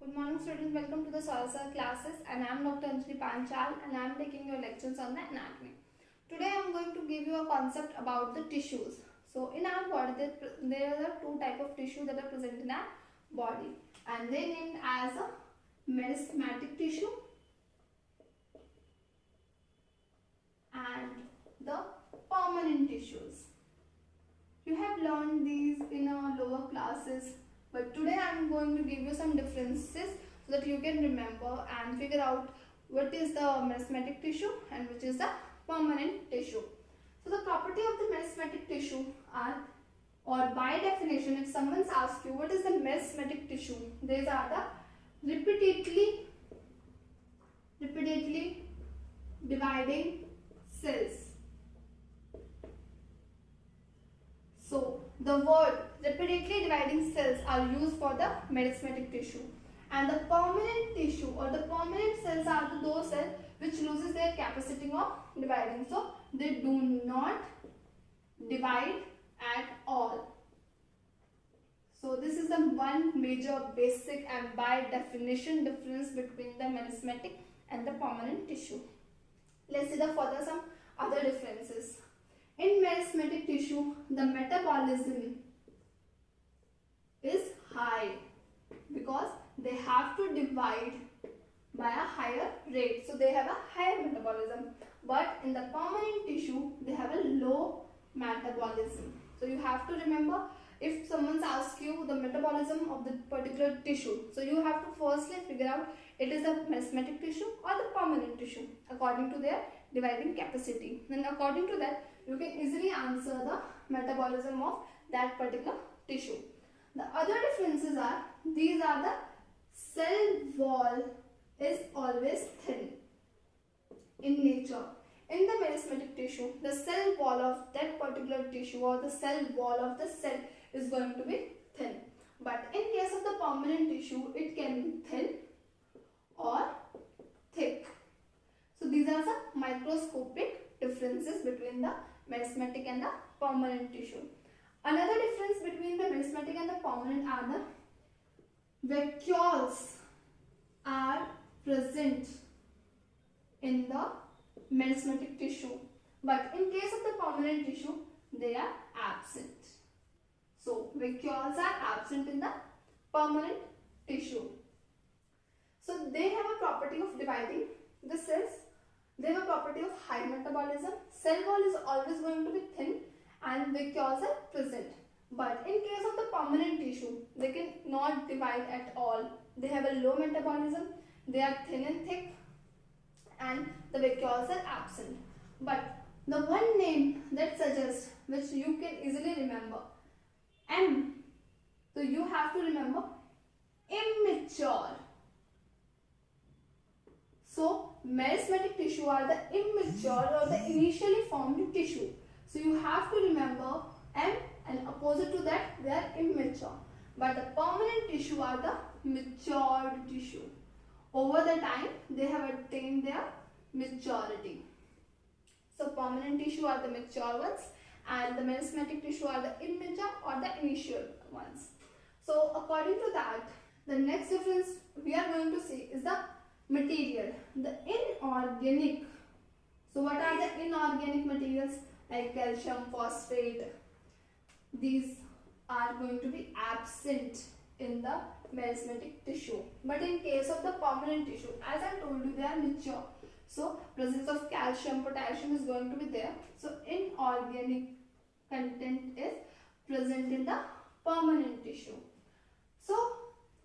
Good morning students, welcome to the Salsa classes and I am Dr. Anjali Panchal and I am taking your lectures on the anatomy. Today I am going to give you a concept about the tissues. So in our body there are two types of tissue that are present in our body and they named as a meristematic tissue and the permanent tissues. You have learned these in our lower classes, but today I am going to give you some differences so that you can remember and figure out what is the meristematic tissue and which is the permanent tissue. So the property of the meristematic tissue are, or by definition, if someone asks you what is the meristematic tissue, these are the repeatedly dividing cells. So the word repeatedly dividing cells are used for the meristematic tissue, and the permanent tissue or the permanent cells are those cells which loses their capacity of dividing. So they do not divide at all. So this is the one major basic and by definition difference between the meristematic and the permanent tissue. Let's see the further some other differences. In meristematic tissue, the metabolism is high because they have to divide by a higher rate. So they have a higher metabolism. But in the permanent tissue, they have a low metabolism. So you have to remember, if someone asks you the metabolism of the particular tissue, so you have to firstly figure out it is the meristematic tissue or the permanent tissue according to their dividing capacity. Then according to that, you can easily answer the metabolism of that particular tissue. The other differences are, these are the cell wall is always thin in nature. In the meristematic tissue, the cell wall of that particular tissue or the cell wall of the cell is going to be thin. But in case of the permanent tissue, it can be thin or thick. So these are the microscopic differences between the meristematic and the permanent tissue. Another difference between the meristematic and the permanent are the vacuoles are present in the meristematic tissue, but in case of the permanent tissue, they are absent. So vacuoles are absent in the permanent tissue. So they have a property of dividing the cells. They have a property of high metabolism. Cell wall is always going to be thin and vacuoles are present. But in case of the permanent tissue, they cannot divide at all. They have a low metabolism. They are thin and thick and the vacuoles are absent. But the one name that suggests, which you can easily remember, M. So you have to remember immature. So meristematic tissue are the immature or the initially formed tissue. So you have to remember M, and opposite to that they are immature. But the permanent tissue are the matured tissue. Over the time they have attained their maturity. So permanent tissue are the mature ones and the meristematic tissue are the immature or the initial ones. So according to that, the next difference we are going to see is the material, the inorganic. So what are the inorganic materials like calcium, phosphate? These are going to be absent in the meristematic tissue. But in case of the permanent tissue, as I told you, they are mature. So presence of calcium, potassium is going to be there. So inorganic content is present in the permanent tissue. So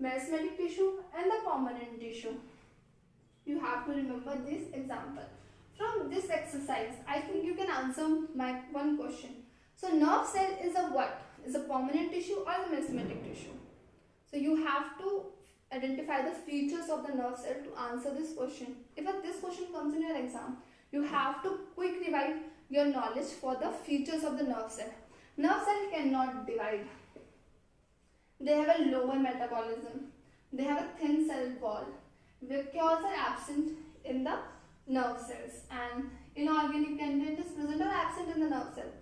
meristematic tissue and the permanent tissue. You have to remember this example. From this exercise, I think you can answer my one question. So nerve cell is a what? Is a permanent tissue or the meristematic tissue? So you have to identify the features of the nerve cell to answer this question. If this question comes in your exam, you have to quick revise your knowledge for the features of the nerve cell. Nerve cell cannot divide. They have a lower metabolism. They have a thin cell wall. Vacuoles are absent in the nerve cells and inorganic content is present or absent in the nerve cell.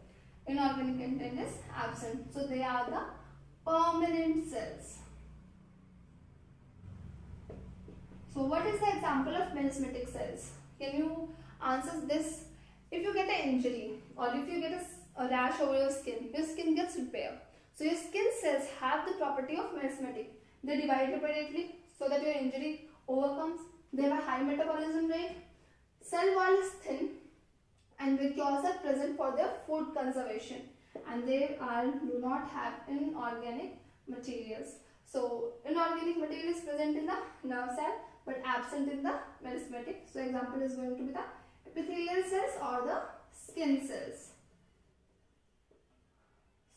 Inorganic content is absent. So they are the permanent cells. So what is the example of merismatic cells? Can you answer this? If you get an injury or if you get a rash over your skin gets repaired. So your skin cells have the property of merismatic. They divide repeatedly so that your injury overcomes. They have a high metabolism rate. Cell wall is thin and vacuoles are present for their food conservation, and they do not have inorganic materials. So inorganic material is present in the nerve cell but absent in the merismatic. So example is going to be the epithelial cells or the skin cells.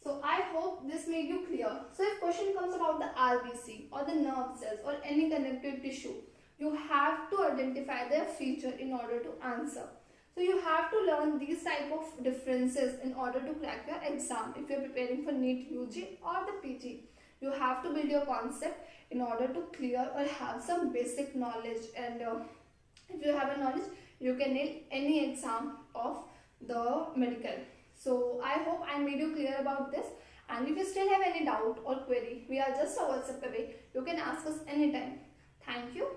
So I hope this made you clear. So if question comes about the RBC or the nerve cells or any connective tissue, you have to identify their feature in order to answer. So you have to learn these type of differences in order to crack your exam. If you are preparing for NEET UG or the PG, you have to build your concept in order to clear or have some basic knowledge, and if you have a knowledge, you can nail any exam of the medical. So I hope I made you clear about this, and if you still have any doubt or query, we are just a WhatsApp away. You can ask us anytime. Thank you.